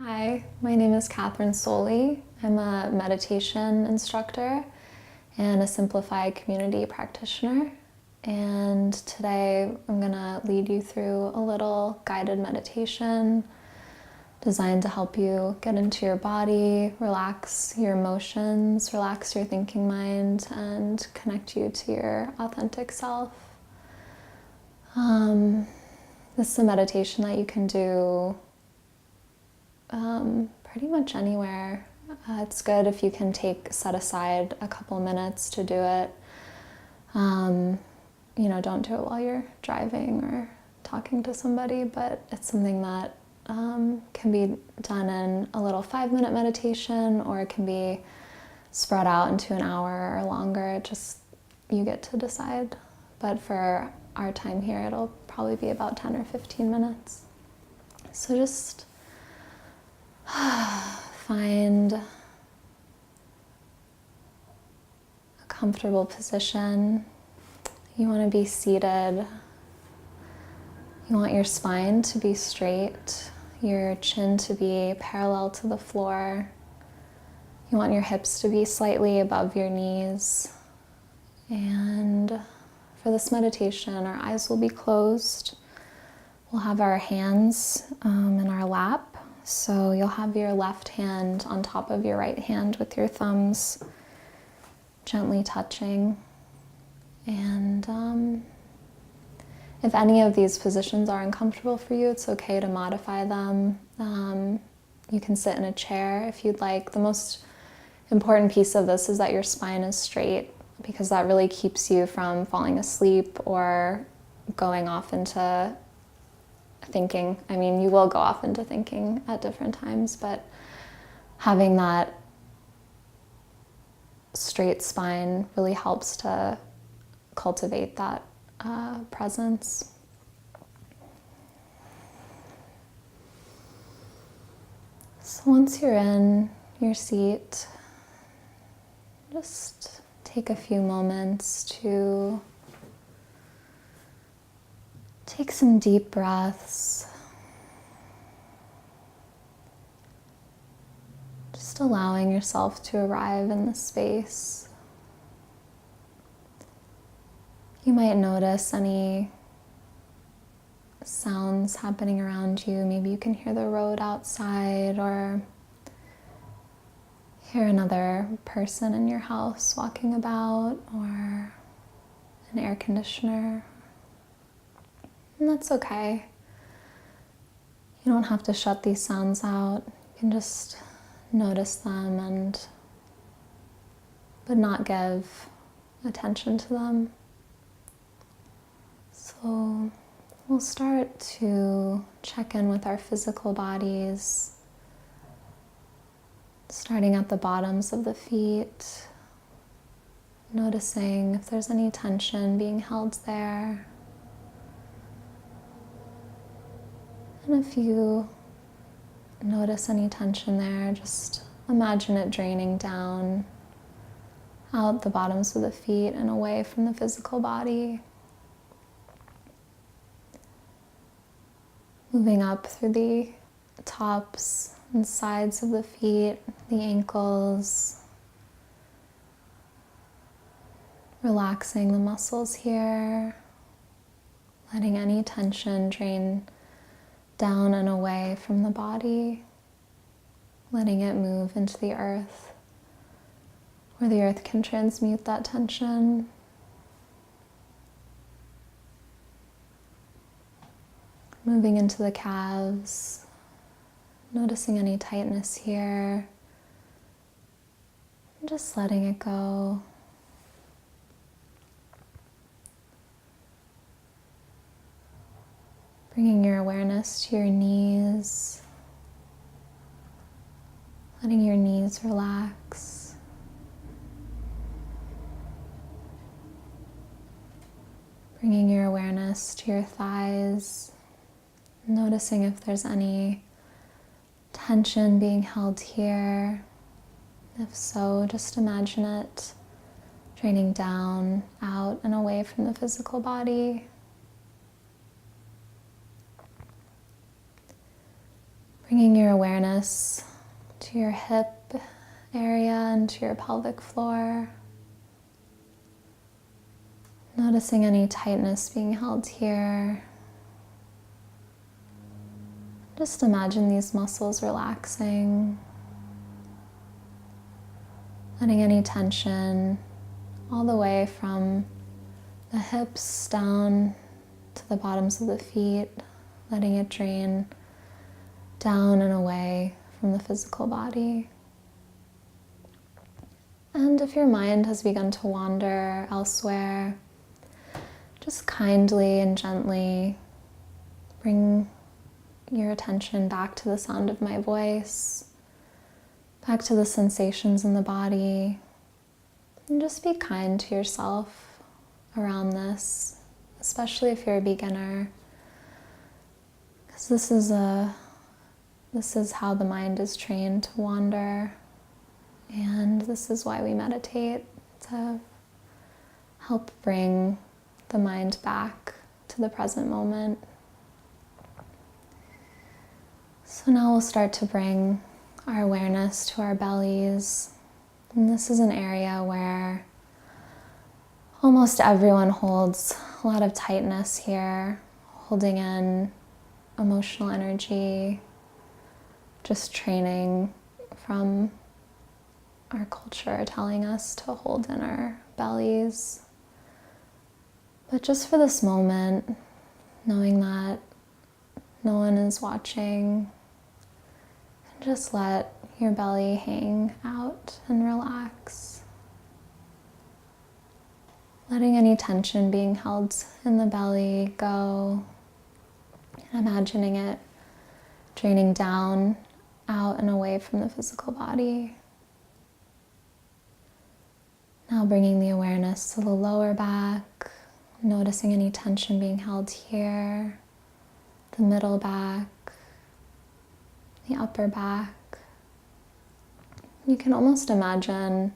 Hi, my name is Kathryn Solie. I'm a meditation instructor and a simplified community practitioner. And today I'm going to lead you through a little guided meditation designed to help you get into your body, relax your emotions, relax your thinking mind, and connect you to your authentic self. This is a meditation that you can do pretty much anywhere. It's good if you can set aside a couple minutes to do it. Don't do it while you're driving or talking to somebody, but it's something that can be done in a little 5-minute meditation, or it can be spread out into an hour or longer. You get to decide. But for our time here, it'll probably be about 10 or 15 minutes. So just find a comfortable position. You want to be seated. You want your spine to be straight, your chin to be parallel to the floor. You want your hips to be slightly above your knees. And for this meditation, our eyes will be closed. We'll have our hands in our lap. So you'll have your left hand on top of your right hand with your thumbs gently touching. And if any of these positions are uncomfortable for you, it's okay to modify them. You can sit in a chair if you'd like. The most important piece of this is that your spine is straight, because that really keeps you from falling asleep or going off into thinking. I mean, you will go off into thinking at different times, but having that straight spine really helps to cultivate that presence. So once you're in your seat, just take a few moments to take some deep breaths, just allowing yourself to arrive in the space. You might notice any sounds happening around you. Maybe you can hear the road outside, or hear another person in your house walking about, or an air conditioner. And that's okay. You don't have to shut these sounds out. You can just notice them but not give attention to them. So we'll start to check in with our physical bodies, starting at the bottoms of the feet, noticing if there's any tension being held there. And if you notice any tension there, just imagine it draining down out the bottoms of the feet and away from the physical body. Moving up through the tops and sides of the feet, the ankles. Relaxing the muscles here. Letting any tension drain down and away from the body, letting it move into the earth, where the earth can transmute that tension. Moving into the calves, noticing any tightness here, and just letting it go. Bringing your awareness to your knees, letting your knees relax. Bringing your awareness to your thighs, noticing if there's any tension being held here. If so, just imagine it draining down, out, and away from the physical body. Bringing your awareness to your hip area and to your pelvic floor. Noticing any tightness being held here. Just imagine these muscles relaxing, letting any tension all the way from the hips down to the bottoms of the feet, letting it drain down and away from the physical body. And if your mind has begun to wander elsewhere, just kindly and gently bring your attention back to the sound of my voice, back to the sensations in the body, and just be kind to yourself around this, especially if you're a beginner, because this is how the mind is trained to wander, and this is why we meditate, to help bring the mind back to the present moment. So now we'll start to bring our awareness to our bellies. And this is an area where almost everyone holds a lot of tightness here, holding in emotional energy, just training from our culture telling us to hold in our bellies. But just for this moment, knowing that no one is watching, just let your belly hang out and relax. Letting any tension being held in the belly go. Imagining it draining down, out and away from the physical body. Now bringing the awareness to the lower back. Noticing any tension being held here, the middle back, the upper back. You can almost imagine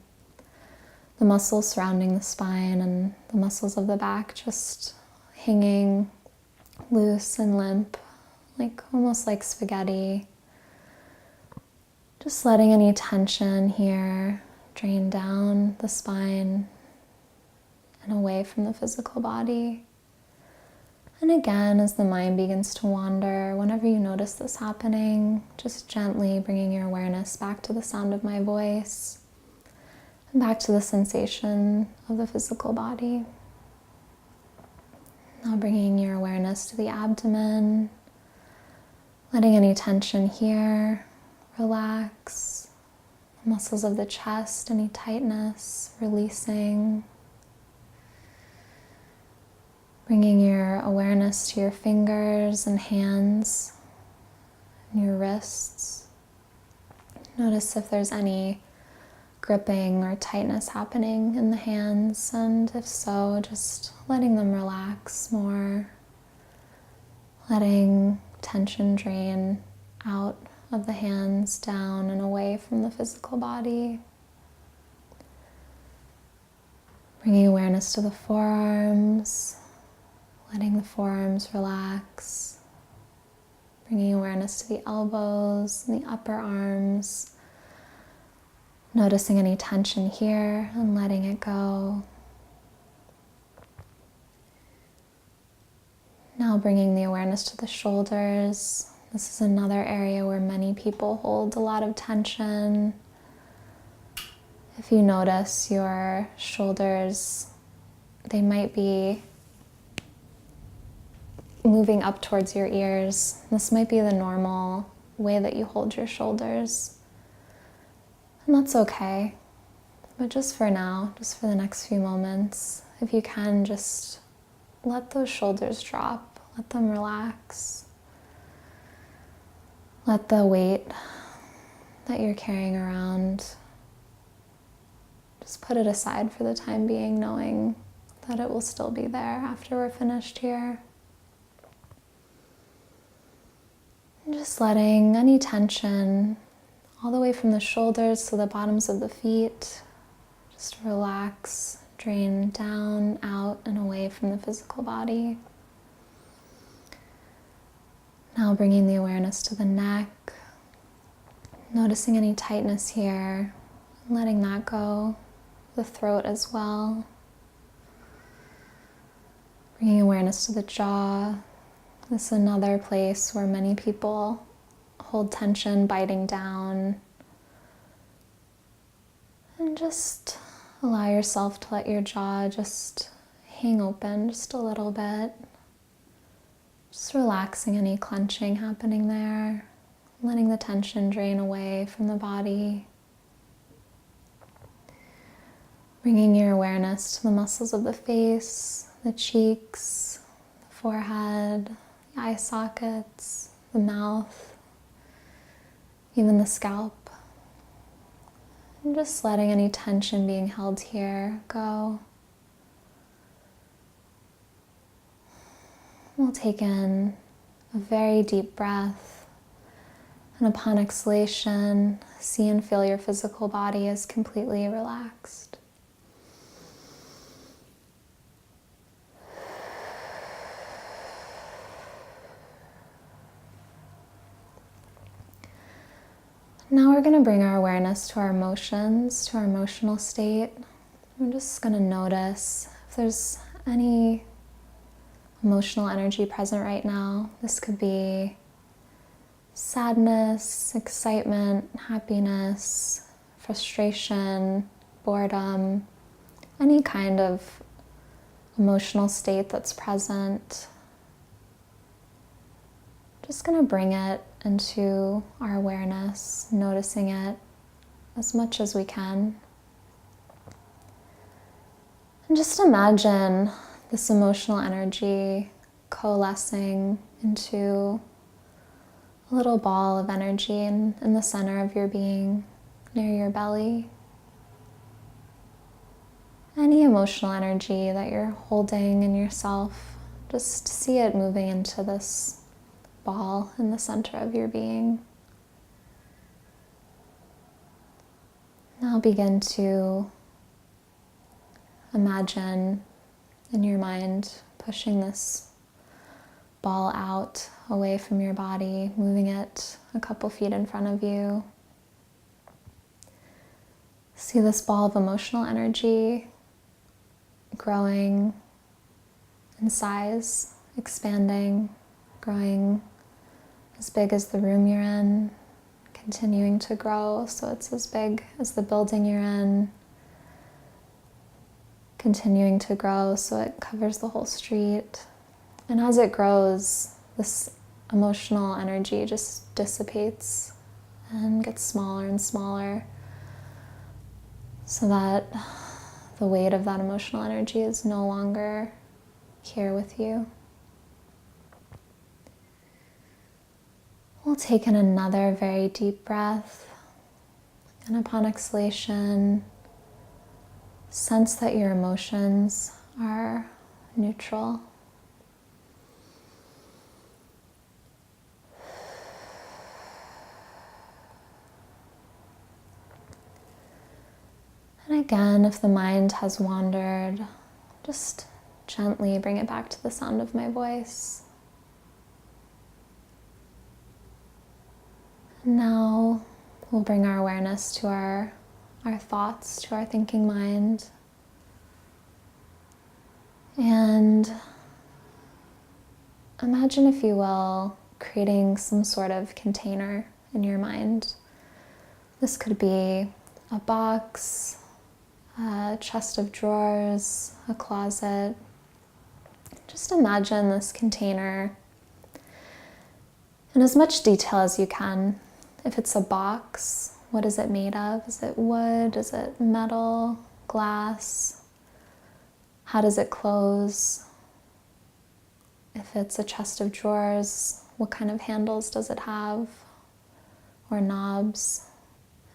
the muscles surrounding the spine and the muscles of the back just hanging loose and limp, almost like spaghetti. Just letting any tension here drain down the spine and away from the physical body. And again, as the mind begins to wander, whenever you notice this happening, just gently bringing your awareness back to the sound of my voice and back to the sensation of the physical body. Now bringing your awareness to the abdomen, letting any tension here relax, the muscles of the chest, any tightness, releasing. Bringing your awareness to your fingers and hands and your wrists. Notice if there's any gripping or tightness happening in the hands, and if so, just letting them relax more, letting tension drain out of the hands, down and away from the physical body. Bringing awareness to the forearms, letting the forearms relax, bringing awareness to the elbows and the upper arms, noticing any tension here and letting it go. Now bringing the awareness to the shoulders. This is another area where many people hold a lot of tension. If you notice your shoulders, they might be moving up towards your ears. This might be the normal way that you hold your shoulders. And that's okay. But just for now, just for the next few moments, if you can, just let those shoulders drop. Let them relax. Let the weight that you're carrying around, just put it aside for the time being, knowing that it will still be there after we're finished here. And just letting any tension all the way from the shoulders to the bottoms of the feet just relax, drain down, out, and away from the physical body. Now bringing the awareness to the neck, Noticing any tightness here, letting that go, the throat as well. Bringing awareness to the jaw. This is another place where many people hold tension, biting down. And just allow yourself to let your jaw just hang open just a little bit. Just relaxing any clenching happening there. Letting the tension drain away from the body. Bringing your awareness to the muscles of the face, the cheeks, the forehead, the eye sockets, the mouth, even the scalp. And just letting any tension being held here go. We'll take in a very deep breath. And upon exhalation, see and feel your physical body is completely relaxed. Now we're going to bring our awareness to our emotions, to our emotional state. We're just going to notice if there's any emotional energy present right now. This could be sadness, excitement, happiness, frustration, boredom, any kind of emotional state that's present. Just going to bring it into our awareness, noticing it as much as we can. And just imagine this emotional energy coalescing into a little ball of energy in the center of your being, near your belly. Any emotional energy that you're holding in yourself, just see it moving into this ball in the center of your being. Now begin to imagine in your mind pushing this ball out away from your body, moving it a couple feet in front of you. See this ball of emotional energy growing in size, expanding, growing as big as the room you're in, continuing to grow so it's as big as the building you're in, continuing to grow so it covers the whole street. And as it grows, this emotional energy just dissipates and gets smaller and smaller so that the weight of that emotional energy is no longer here with you. We'll take in another very deep breath, and upon exhalation, sense that your emotions are neutral. And again, if the mind has wandered, just gently bring it back to the sound of my voice. And now we'll bring our awareness to our thoughts, to our thinking mind. And imagine, if you will, creating some sort of container in your mind. This could be a box, a chest of drawers, a closet. Just imagine this container in as much detail as you can. If it's a box, what is it made of? Is it wood? Is it metal? Glass? How does it close? If it's a chest of drawers, what kind of handles does it have? Or knobs?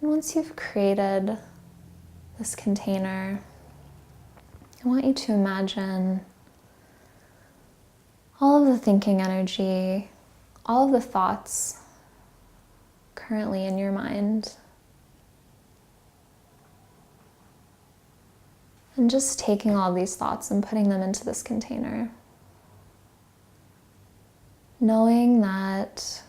And once you've created this container, I want you to imagine all of the thinking energy, all of the thoughts currently in your mind. And just taking all these thoughts and putting them into this container. Knowing that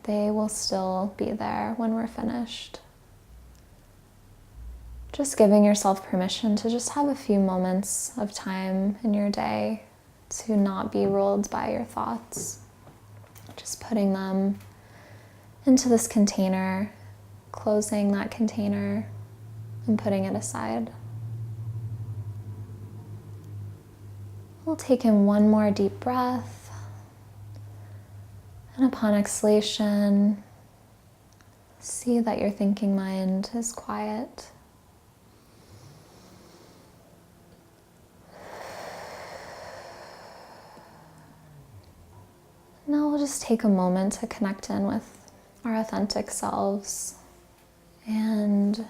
they will still be there when we're finished. Just giving yourself permission to just have a few moments of time in your day to not be ruled by your thoughts. Just putting them into this container, closing that container, and putting it aside. We'll take in one more deep breath, and upon exhalation, see that your thinking mind is quiet. Now we'll just take a moment to connect in with our authentic selves. And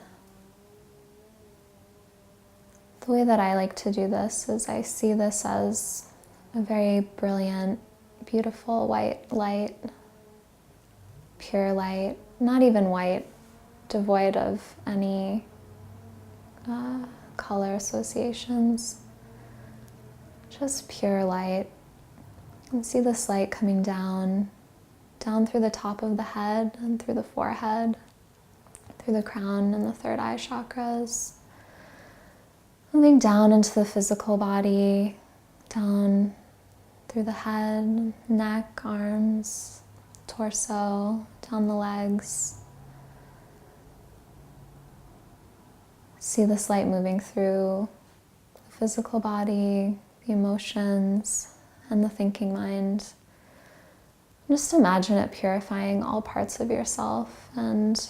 the way that I like to do this is I see this as a very brilliant, beautiful white light, pure light, not even white, devoid of any color associations, just pure light. And see this light coming down through the top of the head and through the forehead, through the crown and the third eye chakras, moving down into the physical body, down through the head, neck, arms, torso, down the legs. See this light moving through the physical body, the emotions, and the thinking mind. Just imagine it purifying all parts of yourself and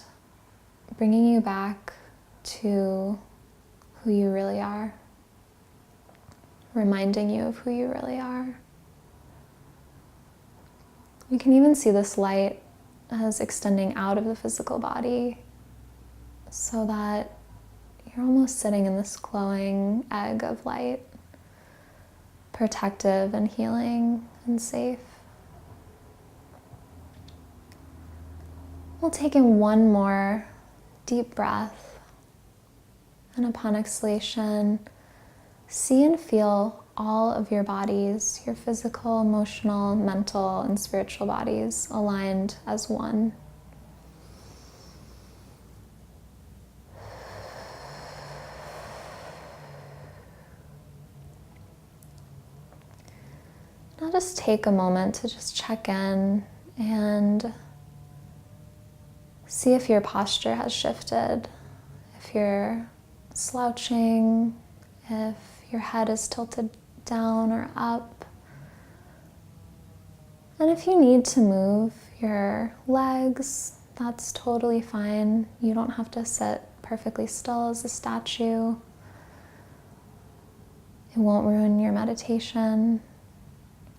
bringing you back to who you really are, reminding you of who you really are. You can even see this light as extending out of the physical body so that you're almost sitting in this glowing egg of light, protective and healing and safe. We'll take in one more deep breath, and upon exhalation, see and feel all of your bodies, your physical, emotional, mental, and spiritual bodies aligned as one. Now just take a moment to just check in and see if your posture has shifted, if you're slouching, if your head is tilted down or up. And if you need to move your legs, that's totally fine. You don't have to sit perfectly still as a statue. It won't ruin your meditation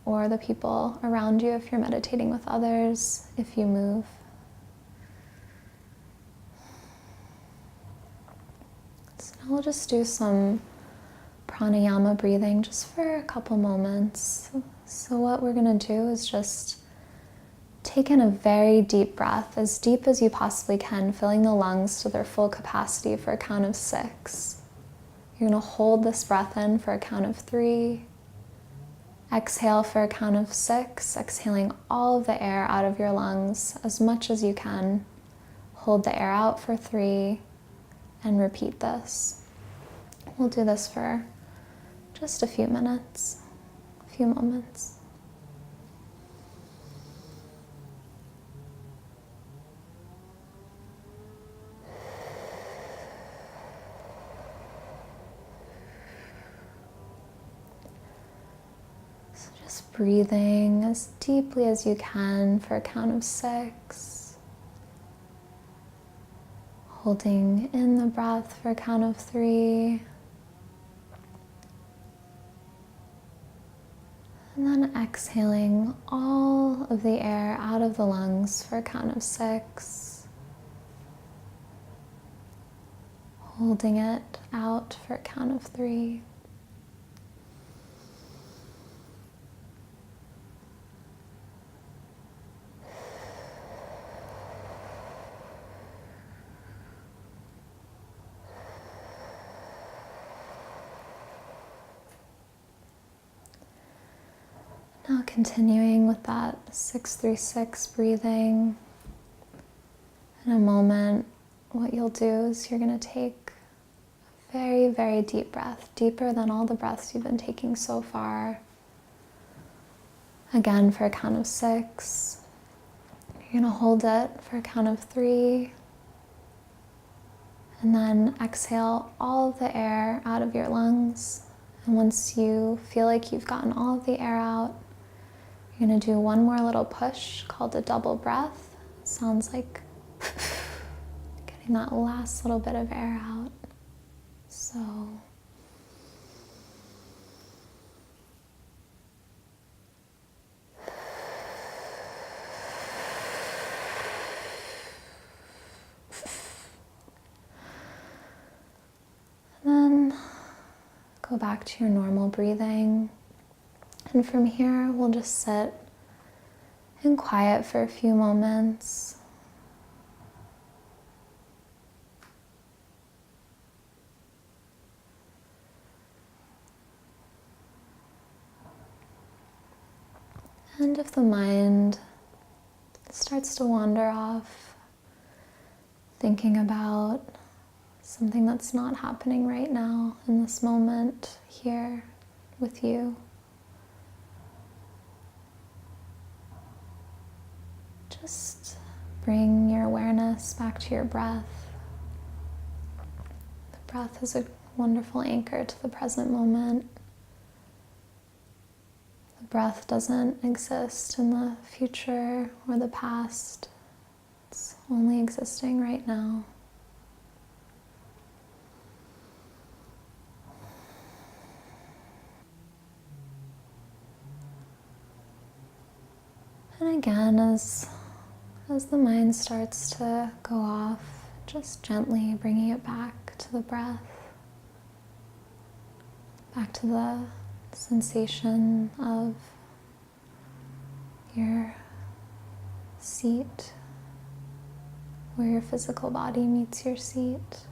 or the people around you if you're meditating with others, if you move. So now we'll just do some pranayama breathing just for a couple moments. So what we're going to do is just take in a very deep breath, as deep as you possibly can, filling the lungs to their full capacity for a count of 6. You're going to hold this breath in for a count of 3. Exhale for a count of 6, exhaling all of the air out of your lungs as much as you can. Hold the air out for 3 and repeat this. We'll do this for just a few minutes, a few moments. Breathing as deeply as you can for a count of 6. Holding in the breath for a count of 3. And then exhaling all of the air out of the lungs for a count of 6. Holding it out for a count of 3. Now continuing with that 6-3-6 breathing, In a moment, what you'll do is you're going to take a very, very deep breath, deeper than all the breaths you've been taking so far. Again, for a count of 6. You're going to hold it for a count of 3. And then exhale all of the air out of your lungs. And once you feel like you've gotten all of the air out, you're going to do one more little push called a double breath. It sounds like getting that last little bit of air out. So and then go back to your normal breathing. And from here, we'll just sit in quiet for a few moments. And if the mind starts to wander off, thinking about something that's not happening right now in this moment here with you, just bring your awareness back to your breath. The breath is a wonderful anchor to the present moment. The breath doesn't exist in the future or the past. It's only existing right now. And again, as the mind starts to go off, just gently bringing it back to the breath, back to the sensation of your seat, where your physical body meets your seat.